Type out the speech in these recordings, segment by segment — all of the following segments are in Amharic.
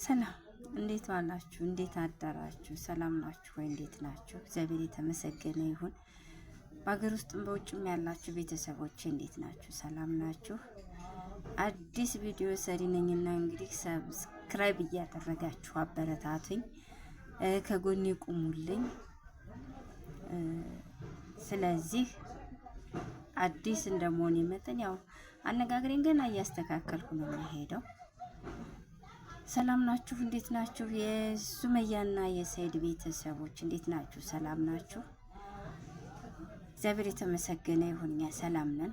ሰላም እንዴት ዋላችሁ? እንዴት አደራችሁ? ሰላም ናችሁ ወይ? እንዴት ናችሁ? እግዚአብሔር የተመሰገነ ይሁን። በሀገር ውስጥም በውጭም ያላችሁ ቤተሰቦቼ እንዴት ናችሁ? ሰላም ናችሁ? አዲስ ቪዲዮ ሰሪ ነኝና እንግዲህ ሰብስክራይብ እያደረጋችሁ አበረታቱኝ፣ ከጎኔ ቁሙልኝ። ስለዚህ አዲስ እንደመሆኔ መጠን ያው አነጋግሬን ገና እያስተካከልኩ ነው የምሄደው። ሰላም ናችሁ? እንዴት ናችሁ? የሱመያና የሰይድ ቤተሰቦች እንዴት ናችሁ? ሰላም ናችሁ? እግዚአብሔር የተመሰገነ ይሁን፣ እኛ ሰላም ነን።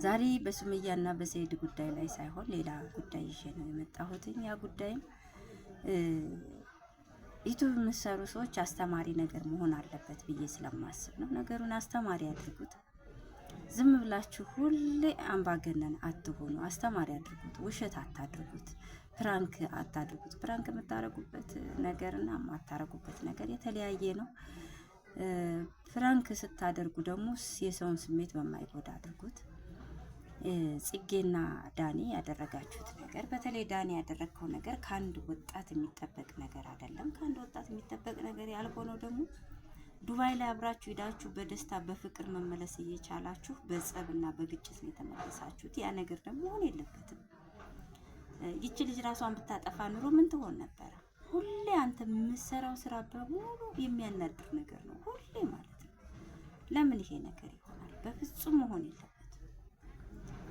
ዛሬ በሱመያና በሰይድ ጉዳይ ላይ ሳይሆን ሌላ ጉዳይ ይዤ ነው የመጣሁት። ያ ጉዳይም ዩቱብ የምትሰሩ ሰዎች አስተማሪ ነገር መሆን አለበት ብዬ ስለማስብ ነው። ነገሩን አስተማሪ አድርጉት። ዝም ብላችሁ ሁሌ አምባገነን አትሆኑ። አስተማሪ አድርጉት። ውሸት አታድርጉት። ፕራንክ አታድርጉት። ፕራንክ የምታረጉበት ነገርና የማታረጉበት ነገር የተለያየ ነው። ፕራንክ ስታደርጉ ደግሞ የሰውን ስሜት በማይጎዳ አድርጉት። ጽጌና ዳኒ ያደረጋችሁት ነገር፣ በተለይ ዳኒ ያደረግከው ነገር ከአንድ ወጣት የሚጠበቅ ነገር አይደለም። ከአንድ ወጣት የሚጠበቅ ነገር ያልሆነው ደግሞ ዱባይ ላይ አብራችሁ ሄዳችሁ በደስታ በፍቅር መመለስ እየቻላችሁ በጸብና በግጭት ነው የተመለሳችሁት። ያ ነገር ደግሞ መሆን የለበትም። ይቺ ልጅ ራሷን ብታጠፋ ኑሮ ምን ትሆን ነበረ? ሁሌ አንተ የምትሰራው ስራ በሙሉ የሚያናድር ነገር ነው፣ ሁሌ ማለት ነው። ለምን ይሄ ነገር ይሆናል? በፍጹም መሆን የለበትም።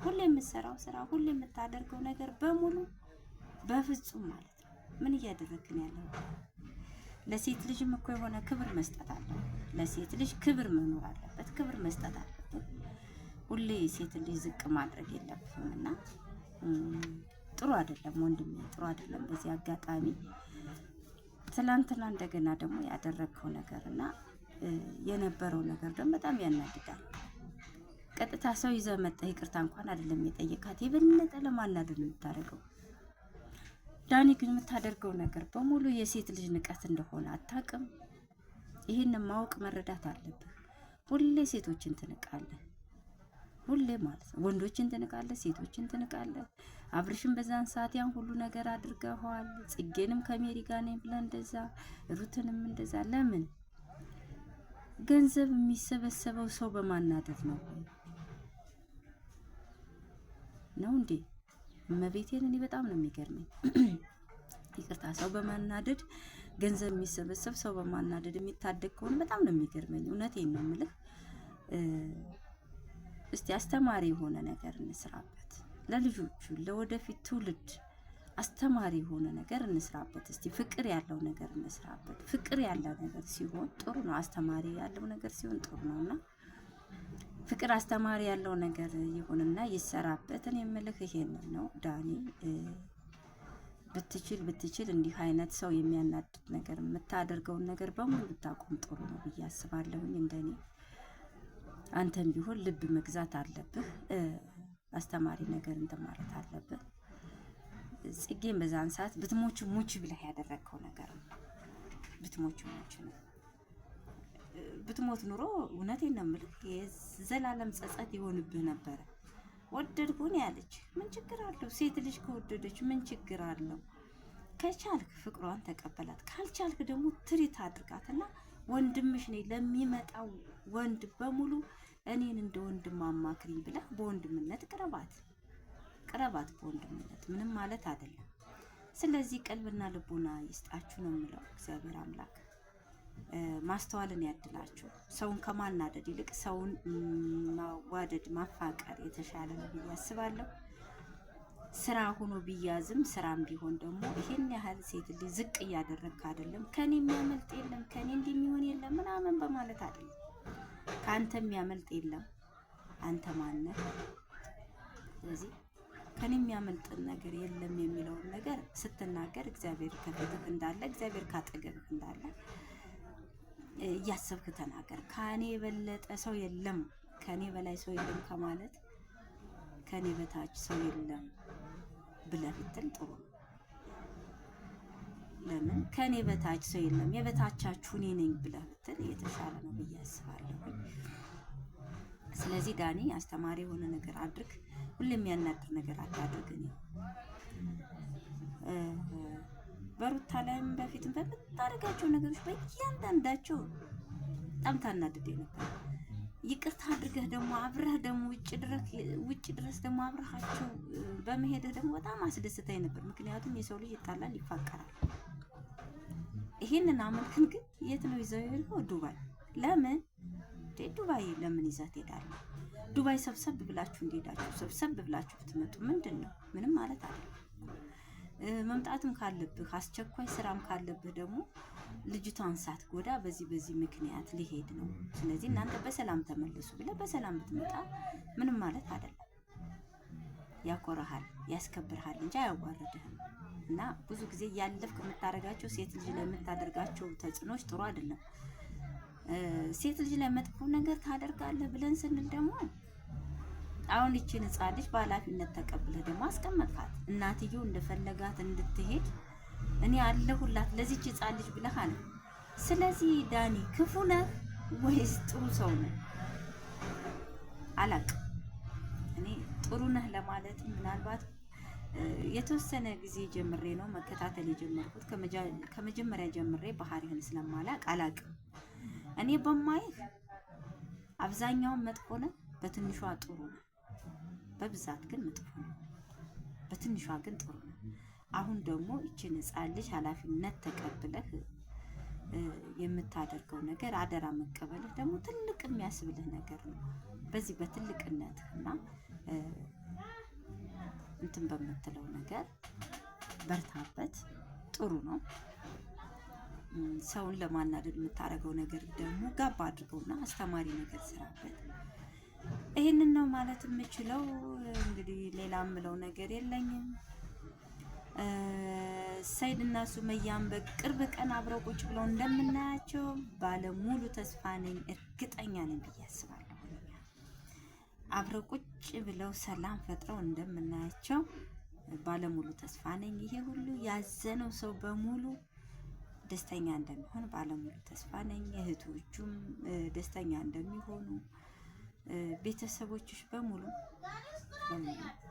ሁሌ የምትሰራው ስራ፣ ሁሌ የምታደርገው ነገር በሙሉ በፍጹም ማለት ነው። ምን እያደረግን ያለው? ለሴት ልጅም እኮ የሆነ ክብር መስጠት አለው። ለሴት ልጅ ክብር መኖር አለበት፣ ክብር መስጠት አለበት። ሁሌ ሴት ልጅ ዝቅ ማድረግ የለብንም እና ጥሩ አይደለም ወንድሜ፣ ጥሩ አይደለም። በዚህ አጋጣሚ ትላንትና እንደገና ደግሞ ያደረግከው ነገር እና የነበረው ነገር ደግሞ በጣም ያናድዳል። ቀጥታ ሰው ይዘህ መጣህ፣ ይቅርታ እንኳን አይደለም የጠየቃት፣ የበለጠ ለማናደድ ነው የምታደርገው። ዳኒ ግን የምታደርገው ነገር በሙሉ የሴት ልጅ ንቀት እንደሆነ አታውቅም። ይህን ማወቅ መረዳት አለብህ። ሁሌ ሴቶችን ትንቃለህ፣ ሁሌ ማለት ነው። ወንዶችን ትንቃለህ፣ ሴቶችን ትንቃለህ። አብርሽን በዛን ሰዓት ያን ሁሉ ነገር አድርገዋል። ጽጌንም ከሜሪ ጋር ነኝ ብለህ እንደዛ፣ ሩትንም እንደዛ። ለምን? ገንዘብ የሚሰበሰበው ሰው በማናደድ ነው እንዴ? እመቤቴን እኔ በጣም ነው የሚገርመኝ። ይቅርታ፣ ሰው በማናደድ ገንዘብ የሚሰበሰብ ሰው በማናደድ የሚታደግ ከሆነ በጣም ነው የሚገርመኝ። እውነቴን ነው የምልህ። እስቲ አስተማሪ የሆነ ነገር እንስራበት፣ ለልጆቹ ለወደፊት ትውልድ አስተማሪ የሆነ ነገር እንስራበት። እስቲ ፍቅር ያለው ነገር እንስራበት። ፍቅር ያለው ነገር ሲሆን ጥሩ ነው። አስተማሪ ያለው ነገር ሲሆን ጥሩ ነውና ፍቅር አስተማሪ ያለው ነገር ይሁንና ይሰራበት። እኔ የምልህ ይሄንን ነው ዳኒ። ብትችል እንዲህ አይነት ሰው የሚያናድድ ነገር የምታደርገውን ነገር በሙሉ ብታቆም ጥሩ ነው ብዬ አስባለሁኝ። እንደኔ አንተም ቢሆን ልብ መግዛት አለብህ። አስተማሪ ነገር እንትን ማለት አለብህ። ጽጌን በዛን ሰዓት ብትሞች ሙች ብለህ ያደረግከው ነገር ነው። ብትሞች ሙች ነው። ብትሞት ኑሮ እውነቴን ነው የምልህ የዘላለም ጸጸት ይሆንብህ ነበረ። ወደድኩን ያለች ምን ችግር አለው? ሴት ልጅ ከወደደች ምን ችግር አለው? ከቻልክ ፍቅሯን ተቀበላት፣ ካልቻልክ ደግሞ ትሪት አድርጋትና ወንድምሽ ነኝ ለሚመጣው ወንድ በሙሉ እኔን እንደ ወንድም አማክሪኝ ብለህ በወንድምነት ቅረባት በወንድምነት ምንም ማለት አይደለም። ስለዚህ ቀልብና ልቦና ይስጣችሁ ነው የምለው። እግዚአብሔር አምላክ ማስተዋልን ያድላችሁ። ሰውን ከማናደድ ይልቅ ሰውን ማዋደድ ማፋቀር የተሻለ ነው ብዬ አስባለሁ። ስራ ሆኖ ቢያዝም ስራም ቢሆን ደግሞ ይሄን ያህል ሴት ልጅ ዝቅ እያደረግክ አይደለም። ከኔ የሚያመልጥ የለም፣ ከኔ እንደሚሆን የለም ምናምን በማለት አይደለም። ከአንተ የሚያመልጥ የለም። አንተ ማነህ? ስለዚህ ከኔ የሚያመልጥ ነገር የለም የሚለውን ነገር ስትናገር እግዚአብሔር ከፊትህ እንዳለ፣ እግዚአብሔር ካጠገብህ እንዳለ እያሰብክ ተናገር። ከኔ የበለጠ ሰው የለም፣ ከኔ በላይ ሰው የለም ከማለት ከኔ በታች ሰው የለም ብለህ ብትል ጥሩ ነው። ለምን ከኔ በታች ሰው የለም፣ የበታቻችሁ እኔ ነኝ ብለህ ብትል የተሻለ ነው ብዬ አስባለሁ። ስለዚህ ዳኒ አስተማሪ የሆነ ነገር አድርግ። ሁሌ የሚያናድር ነገር አታድርግ። በሩታ ላይም በፊትም በምታደርጋቸው ነገሮች በእያንዳንዳቸው በጣም ታናድደኝ ነበር። ይቅርታ አድርገህ ደግሞ አብረህ ደግሞ ውጭ ድረስ ደግሞ አብረሃቸው በመሄድህ ደግሞ በጣም አስደስታኝ ነበር። ምክንያቱም የሰው ልጅ ይጣላል፣ ይፋቀራል። ይሄንን አመልክን ግን የት ነው ይዘው የሄድከው? ዱባይ። ለምን ዱባይ ለምን ይዘህ ትሄዳለህ? ዱባይ ሰብሰብ ብላችሁ እንደሄዳችሁ ሰብሰብ ብላችሁ ብትመጡ ምንድን ነው? ምንም ማለት አይደለም። መምጣትም ካለብህ አስቸኳይ ስራም ካለብህ ደግሞ ልጅቷን ሳትጎዳ በዚህ ምክንያት ሊሄድ ነው፣ ስለዚህ እናንተ በሰላም ተመለሱ ብለህ በሰላም ብትመጣ ምንም ማለት አይደለም። ያኮራሃል፣ ያስከብርሃል እንጂ አያዋርድህም። እና ብዙ ጊዜ ያለፍክ የምታደርጋቸው ሴት ልጅ ላይ የምታደርጋቸው ተጽዕኖች ጥሩ አይደለም። ሴት ልጅ ላይ መጥፎ ነገር ታደርጋለህ ብለን ስንል ደግሞ አሁን ይቺን ሕፃን ልጅ በኃላፊነት ተቀብለህ ደግሞ አስቀመጥካት። እናትየው እንደፈለጋት እንድትሄድ እኔ አለሁላት ለዚች ሕፃን ልጅ ብለህ አለ። ስለዚህ ዳኒ ክፉ ነህ ወይስ ጥሩ ሰው ነህ? አላቅም። እኔ ጥሩ ነህ ለማለት ምናልባት የተወሰነ ጊዜ ጀምሬ ነው መከታተል የጀመርኩት። ከመጀመሪያ ጀምሬ ባህሪህን ስለማላቅ አላቅም። እኔ በማይህ አብዛኛውን መጥፎ ነህ፣ በትንሿ ጥሩ ነው። በብዛት ግን መጥፎ ነው፣ በትንሿ ግን ጥሩ ነው። አሁን ደግሞ እቺን ሕፃን ልጅ ኃላፊነት ተቀብለህ የምታደርገው ነገር አደራ መቀበልህ ደግሞ ትልቅ የሚያስብልህ ነገር ነው። በዚህ በትልቅነትና እንትን በምትለው ነገር በርታበት፣ ጥሩ ነው። ሰውን ለማናደድ የምታደርገው ነገር ደግሞ ጋባ አድርገውና አስተማሪ ነገር ስራበት። ይህንን ነው ማለት የምችለው። እንግዲህ ሌላ የምለው ነገር የለኝም። ሰይድ እና ሱመያን በቅርብ ቀን አብረው ቁጭ ብለው እንደምናያቸው ባለሙሉ ተስፋ ነኝ፣ እርግጠኛ ነኝ ብዬ አስባለሁ። አብረው ቁጭ ብለው ሰላም ፈጥረው እንደምናያቸው ባለሙሉ ተስፋ ነኝ። ይሄ ሁሉ ያዘነው ሰው በሙሉ ደስተኛ እንደሚሆን ባለሙሉ ተስፋ ነኝ። እህቶቹም ደስተኛ እንደሚሆኑ፣ ቤተሰቦችሽ በሙሉ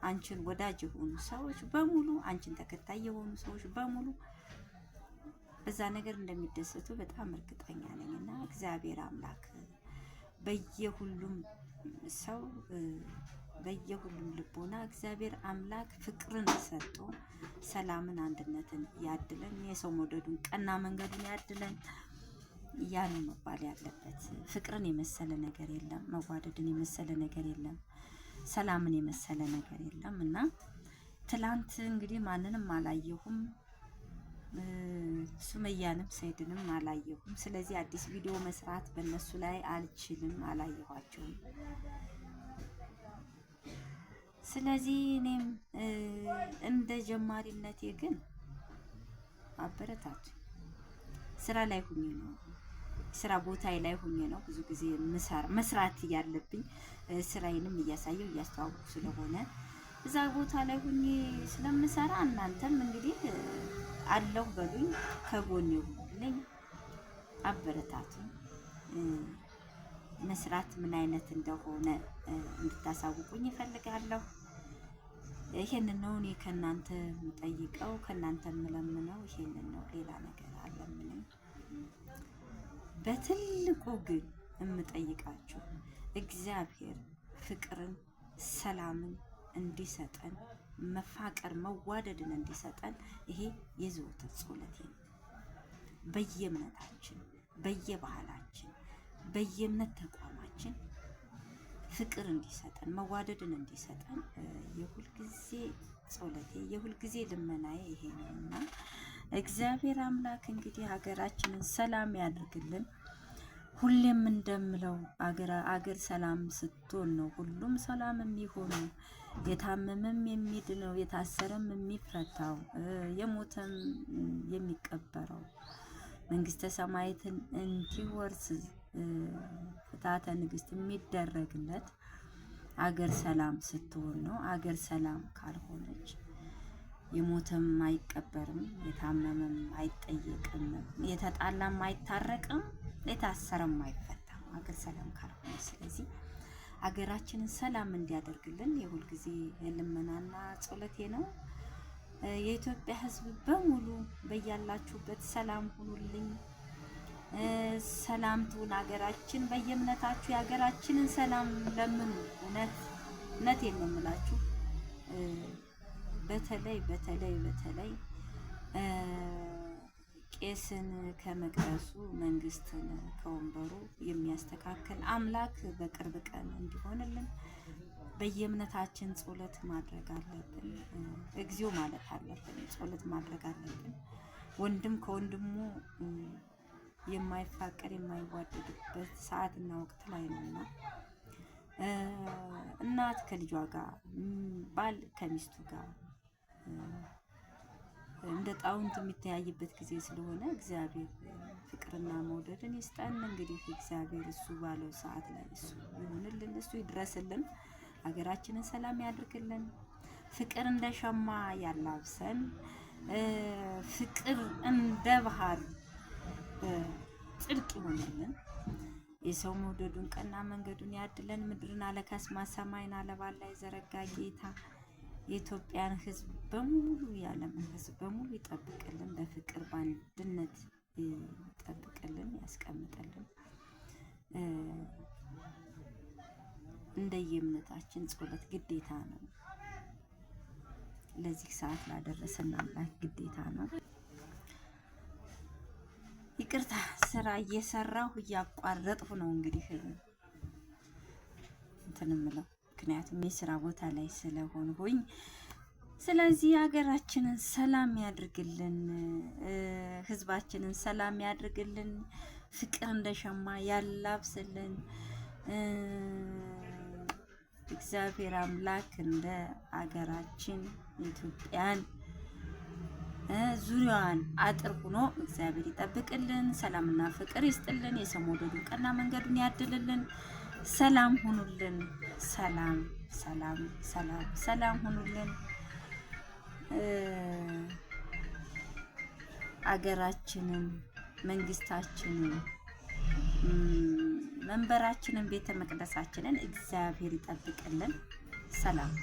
አንቺን ወዳጅ የሆኑ ሰዎች በሙሉ አንቺን ተከታይ የሆኑ ሰዎች በሙሉ በዛ ነገር እንደሚደሰቱ በጣም እርግጠኛ ነኝ እና እግዚአብሔር አምላክ በየሁሉም ሰው በየሁሉም ልቦና እግዚአብሔር አምላክ ፍቅርን ሰጥቶ ሰላምን፣ አንድነትን ያድለን። የሰው መውደዱን ቀና መንገዱን ያድለን። ያ ነው መባል ያለበት። ፍቅርን የመሰለ ነገር የለም፣ መዋደድን የመሰለ ነገር የለም፣ ሰላምን የመሰለ ነገር የለም። እና ትላንት እንግዲህ ማንንም አላየሁም፣ ሱመያንም ሰይድንም አላየሁም። ስለዚህ አዲስ ቪዲዮ መስራት በእነሱ ላይ አልችልም፣ አላየኋቸውም። ስለዚህ እኔም እንደ ጀማሪነቴ ግን አበረታቱ። ስራ ላይ ሁኜ ነው፣ ስራ ቦታዬ ላይ ሁኜ ነው ብዙ ጊዜ መስራት ያለብኝ። ስራዬንም እያሳየው እያስተዋወቁ ስለሆነ እዛ ቦታ ላይ ሁኜ ስለምሰራ እናንተም እንግዲህ አለሁ በሉኝ፣ ከጎኔ ሁኑልኝ፣ አበረታቱ። መስራት ምን አይነት እንደሆነ እንድታሳውቁኝ እፈልጋለሁ። ይሄንን ነው እኔ ከእናንተ የምጠይቀው፣ ከእናንተ የምለምነው ይሄንን ነው። ሌላ ነገር አለምንም። በትልቁ ግን የምጠይቃችሁ እግዚአብሔር ፍቅርን፣ ሰላምን እንዲሰጠን፣ መፋቀር መዋደድን እንዲሰጠን ይሄ የዘወትር ጸሎቴ ነው። በየእምነታችን፣ በየባህላችን፣ በየእምነት ተቋማችን ፍቅር እንዲሰጠን፣ መዋደድን እንዲሰጠን የሁልጊዜ ጸሎቴ የሁልጊዜ ልመናዬ ይሄ ነውና እግዚአብሔር አምላክ እንግዲህ ሀገራችንን ሰላም ያድርግልን። ሁሌም እንደምለው አገር ሰላም ስትሆን ነው ሁሉም ሰላም የሚሆነው፣ የታመመም የሚድነው፣ የታሰረም የሚፈታው፣ የሞተም የሚቀበረው፣ መንግስተ ሰማያትን እንዲወርስ ፍትሐተ ንግስት የሚደረግለት አገር ሰላም ስትሆን ነው። አገር ሰላም ካልሆነች የሞተም አይቀበርም፣ የታመመም አይጠየቅም፣ የተጣላም አይታረቅም፣ የታሰረም አይፈታም አገር ሰላም ካልሆነ። ስለዚህ አገራችንን ሰላም እንዲያደርግልን የሁልጊዜ ልመናና ጸሎቴ ነው። የኢትዮጵያ ሕዝብ በሙሉ በያላችሁበት ሰላም ሁኑልኝ። ሰላም ትሁን ሀገራችን። በየእምነታችሁ የሀገራችንን ሰላም ለምኑ። እውነቴን ነው የምላችሁ። በተለይ ቄስን ከመቅደሱ መንግስትን ከወንበሩ የሚያስተካክል አምላክ በቅርብ ቀን እንዲሆንልን በየእምነታችን ጸሎት ማድረግ አለብን። እግዚኦ ማለት አለብን። ጸሎት ማድረግ አለብን። ወንድም ከወንድሙ የማይፋቀር የማይዋደድበት ሰዓትና ወቅት ላይ ነውና እናት ከልጇ ጋር፣ ባል ከሚስቱ ጋር እንደ ጣውንት የሚተያይበት ጊዜ ስለሆነ እግዚአብሔር ፍቅርና መውደድን ይስጠን። እንግዲህ እግዚአብሔር እሱ ባለው ሰዓት ላይ እሱ ይሁንልን፣ እሱ ይድረስልን፣ ሀገራችንን ሰላም ያድርግልን፣ ፍቅር እንደ ሸማ ያላብሰን፣ ፍቅር እንደ ባህር ጽድቅ ይሆንልን፣ የሰው መውደዱን ቀና መንገዱን ያድለን፣ ምድርን አለካስማ ሰማይን አለባላ የዘረጋ ጌታ የኢትዮጵያን ሕዝብ በሙሉ የዓለምን ሕዝብ በሙሉ ይጠብቅልን፣ በፍቅር በአንድነት ይጠብቅልን፣ ያስቀምጥልን። እንደየእምነታችን ጸሎት ግዴታ ነው። ለዚህ ሰዓት ላደረሰን አምላክ ግዴታ ነው። ይቅርታ ስራ እየሰራሁ እያቋረጥኩ ነው እንግዲህ እንትን እምለው ምክንያቱም የስራ ቦታ ላይ ስለሆንኩኝ። ስለዚህ ሀገራችንን ሰላም ያድርግልን፣ ህዝባችንን ሰላም ያድርግልን፣ ፍቅር እንደሸማ ያላብስልን። እግዚአብሔር አምላክ እንደ ሀገራችን ኢትዮጵያን ዙሪያዋን አጥር ሆኖ እግዚአብሔር ይጠብቅልን፣ ሰላምና ፍቅር ይስጥልን፣ የሰው መውደዱን ቀና መንገዱን ያድልልን። ሰላም ሁኑልን። ሰላም ሁኑልን። አገራችንን፣ መንግስታችንን፣ መንበራችንን፣ ቤተ መቅደሳችንን እግዚአብሔር ይጠብቅልን። ሰላም